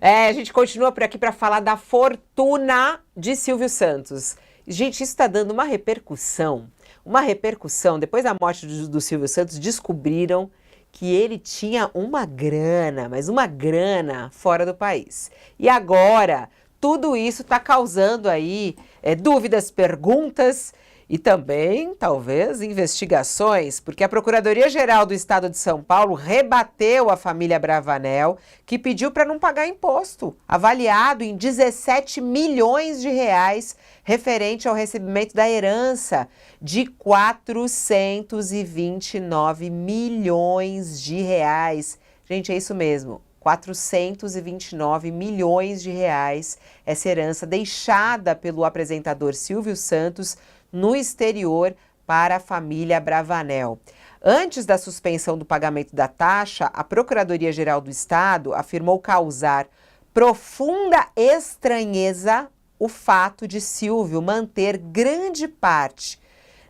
A gente continua por aqui para falar da fortuna de Silvio Santos. Gente, isso está dando uma repercussão. Uma repercussão. Depois da morte do Silvio Santos, descobriram que ele tinha uma grana, mas uma grana fora do país. E agora, tudo isso está causando aí dúvidas, perguntas e também, talvez, investigações, porque a Procuradoria-Geral do Estado de São Paulo rebateu a família Bravanel, que pediu para não pagar imposto, avaliado em 17 milhões de reais, referente ao recebimento da herança de 429 milhões de reais. Gente, é isso mesmo. 429 milhões de reais, essa herança deixada pelo apresentador Silvio Santos no exterior para a família Bravanel. Antes da suspensão do pagamento da taxa, a Procuradoria-Geral do Estado afirmou causar profunda estranheza o fato de Silvio manter grande parte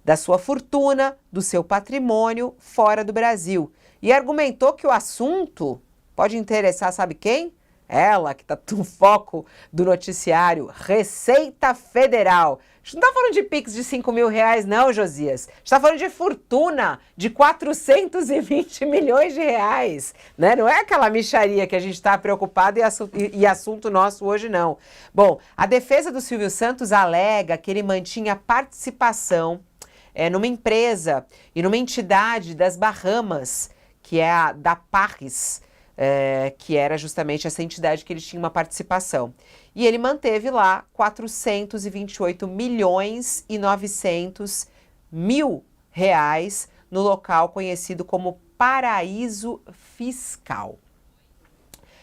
da sua fortuna, do seu patrimônio fora do Brasil, e argumentou que o assunto pode interessar, sabe quem? Ela, que está no foco do noticiário, Receita Federal. A gente não está falando de Pix de 5 mil reais, não, Josias. A gente está falando de fortuna de 420 milhões de reais. Né? Não é aquela mixaria que a gente está preocupado e assunto nosso hoje, não. Bom, a defesa do Silvio Santos alega que ele mantinha participação numa empresa e numa entidade das Bahamas, que é a da Parris, que era justamente essa entidade que ele tinha uma participação. E ele manteve lá 428 milhões e 900 mil reais no local conhecido como Paraíso Fiscal.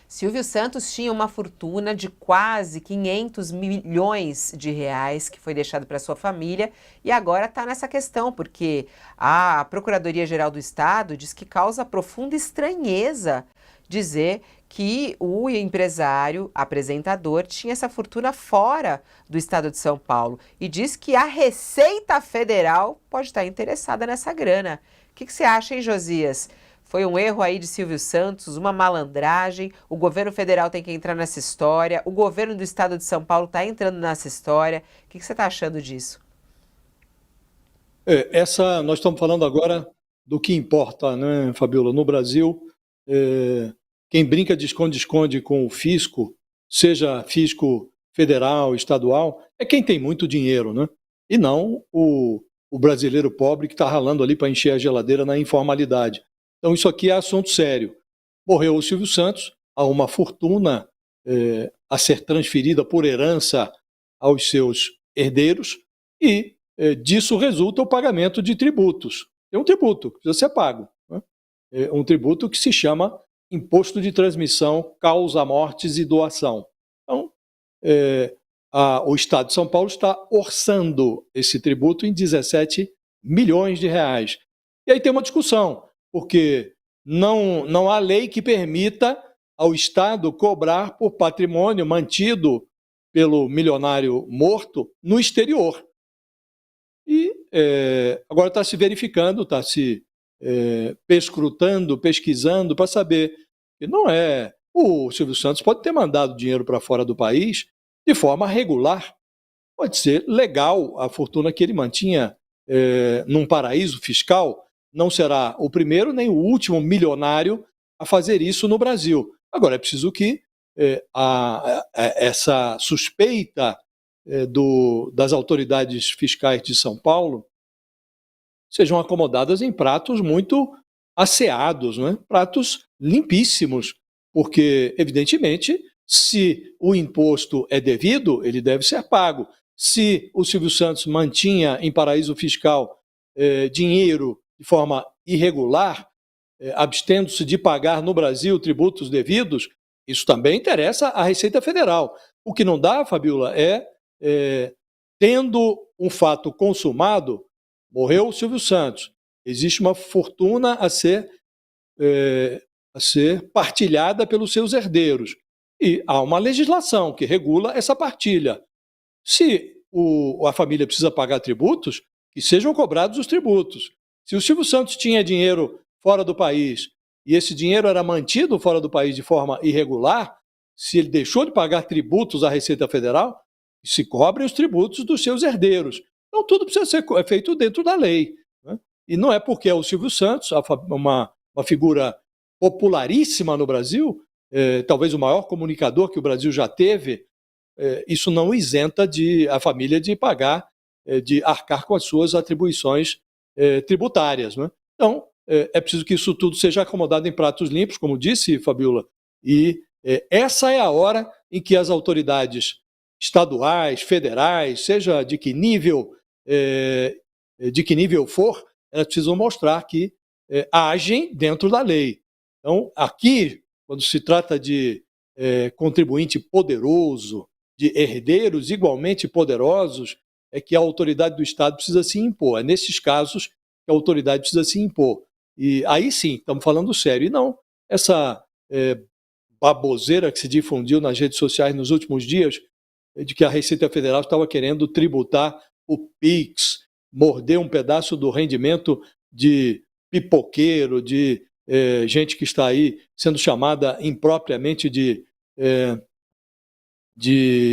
Silvio Santos tinha uma fortuna de quase 500 milhões de reais que foi deixado para sua família e agora está nessa questão, porque a Procuradoria-Geral do Estado diz que causa profunda estranheza dizer que o empresário, apresentador, tinha essa fortuna fora do estado de São Paulo e diz que a Receita Federal pode estar interessada nessa grana. O que você acha, hein, Josias? Foi um erro aí de Silvio Santos, uma malandragem, o governo federal tem que entrar nessa história, o governo do estado de São Paulo está entrando nessa história. O que você está achando disso? Nós estamos falando agora do que importa, né, Fabiola? No Brasil, quem brinca de esconde-esconde com o fisco, seja fisco federal, estadual, é quem tem muito dinheiro, né? E não o brasileiro pobre que está ralando ali para encher a geladeira na informalidade. Então isso aqui é assunto sério. Morreu o Silvio Santos, há uma fortuna a ser transferida por herança aos seus herdeiros e disso resulta o pagamento de tributos. É um tributo que precisa ser pago, né? É um tributo que se chama Imposto de Transmissão, Causa-Mortes e Doação. Então, o Estado de São Paulo está orçando esse tributo em 17 milhões de reais. E aí tem uma discussão, porque não há lei que permita ao Estado cobrar por patrimônio mantido pelo milionário morto no exterior. E agora está se verificando, está se perscrutando, pesquisando para saber que não é. O Silvio Santos pode ter mandado dinheiro para fora do país de forma regular. Pode ser legal a fortuna que ele mantinha num paraíso fiscal. Não será o primeiro nem o último milionário a fazer isso no Brasil. Agora, é preciso que essa suspeita das autoridades fiscais de São Paulo sejam acomodadas em pratos muito asseados, né? Pratos limpíssimos, porque, evidentemente, se o imposto é devido, ele deve ser pago. Se o Silvio Santos mantinha em paraíso fiscal dinheiro de forma irregular, abstendo-se de pagar no Brasil tributos devidos, isso também interessa à Receita Federal. O que não dá, Fabiola, tendo um fato consumado, morreu o Silvio Santos, existe uma fortuna a ser partilhada pelos seus herdeiros. E há uma legislação que regula essa partilha. Se a família precisa pagar tributos, que sejam cobrados os tributos. Se o Silvio Santos tinha dinheiro fora do país e esse dinheiro era mantido fora do país de forma irregular, se ele deixou de pagar tributos à Receita Federal, se cobrem os tributos dos seus herdeiros. Então, tudo precisa ser feito dentro da lei, né? E não é porque é o Silvio Santos, uma figura popularíssima no Brasil, talvez o maior comunicador que o Brasil já teve, isso não isenta a família de pagar, de arcar com as suas atribuições tributárias, né? Então, é preciso que isso tudo seja acomodado em pratos limpos, como disse Fabiola, e essa é a hora em que as autoridades estaduais, federais, seja de que nível for, elas precisam mostrar que agem dentro da lei. Então, aqui, quando se trata de contribuinte poderoso, de herdeiros igualmente poderosos, é que a autoridade do Estado precisa se impor. É nesses casos que a autoridade precisa se impor. E aí sim, estamos falando sério. E não essa baboseira que se difundiu nas redes sociais nos últimos dias, de que a Receita Federal estava querendo tributar o PIX, morder um pedaço do rendimento de pipoqueiro, de gente que está aí sendo chamada impropriamente de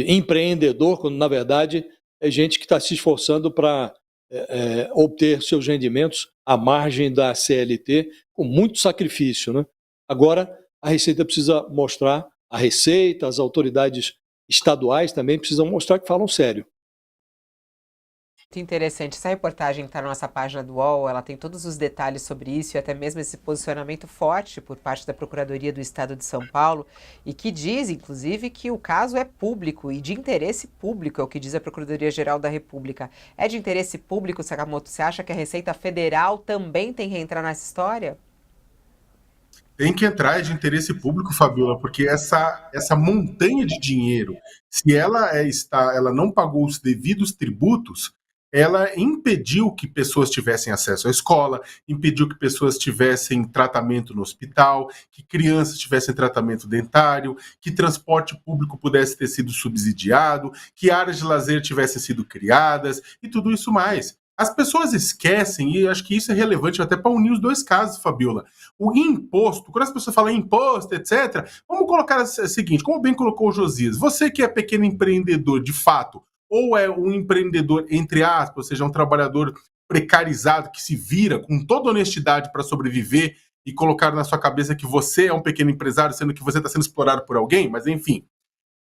empreendedor, quando na verdade é gente que está se esforçando para obter seus rendimentos à margem da CLT, com muito sacrifício, né? Agora, a Receita precisa mostrar, a Receita, as autoridades estaduais também precisam mostrar que falam sério. Muito interessante. Essa reportagem que está na nossa página do UOL, ela tem todos os detalhes sobre isso e até mesmo esse posicionamento forte por parte da Procuradoria do Estado de São Paulo e que diz, inclusive, que o caso é público e de interesse público, é o que diz a Procuradoria-Geral da República. É de interesse público, Sakamoto? Você acha que a Receita Federal também tem que entrar nessa história? Tem que entrar de interesse público, Fabiola, porque essa montanha de dinheiro, se ela não pagou os devidos tributos, ela impediu que pessoas tivessem acesso à escola, impediu que pessoas tivessem tratamento no hospital, que crianças tivessem tratamento dentário, que transporte público pudesse ter sido subsidiado, que áreas de lazer tivessem sido criadas e tudo isso mais. As pessoas esquecem, e acho que isso é relevante até para unir os dois casos, Fabiola. O imposto, quando as pessoas falam imposto, etc., vamos colocar o seguinte, como bem colocou o Josias, você que é pequeno empreendedor de fato, ou é um empreendedor, entre aspas, ou seja, um trabalhador precarizado que se vira com toda honestidade para sobreviver e colocar na sua cabeça que você é um pequeno empresário, sendo que você está sendo explorado por alguém, mas enfim.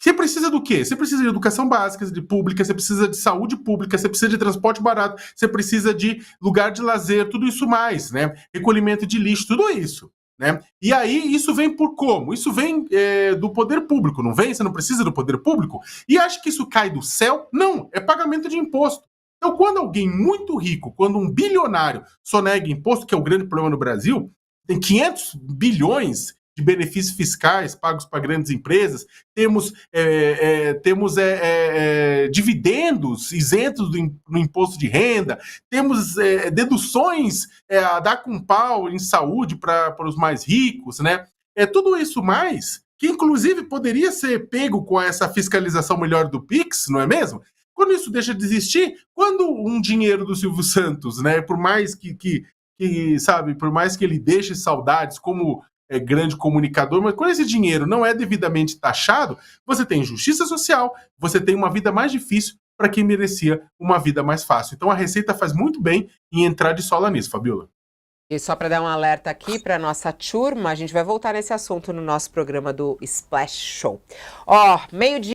Você precisa do quê? Você precisa de educação básica, de pública, você precisa de saúde pública, você precisa de transporte barato, você precisa de lugar de lazer, tudo isso mais, né? Recolhimento de lixo, tudo isso, né? E aí isso vem por como? Isso vem do poder público, não vem? Você não precisa do poder público? E acha que isso cai do céu? Não, é pagamento de imposto. Então, quando alguém muito rico, quando um bilionário sonega imposto, que é o grande problema no Brasil, tem 500 bilhões de benefícios fiscais pagos para grandes empresas, temos dividendos isentos no imposto de renda, temos deduções a dar com pau em saúde para os mais ricos, né? Tudo isso mais, que inclusive poderia ser pego com essa fiscalização melhor do PIX, não é mesmo? Quando isso deixa de existir, quando um dinheiro do Silvio Santos, né, por mais por mais que ele deixe saudades como grande comunicador, mas quando esse dinheiro não é devidamente taxado, você tem injustiça social, você tem uma vida mais difícil para quem merecia uma vida mais fácil. Então a Receita faz muito bem em entrar de sola nisso, Fabiola. E só para dar um alerta aqui para nossa turma, a gente vai voltar nesse assunto no nosso programa do Splash Show. Ó, meio-dia.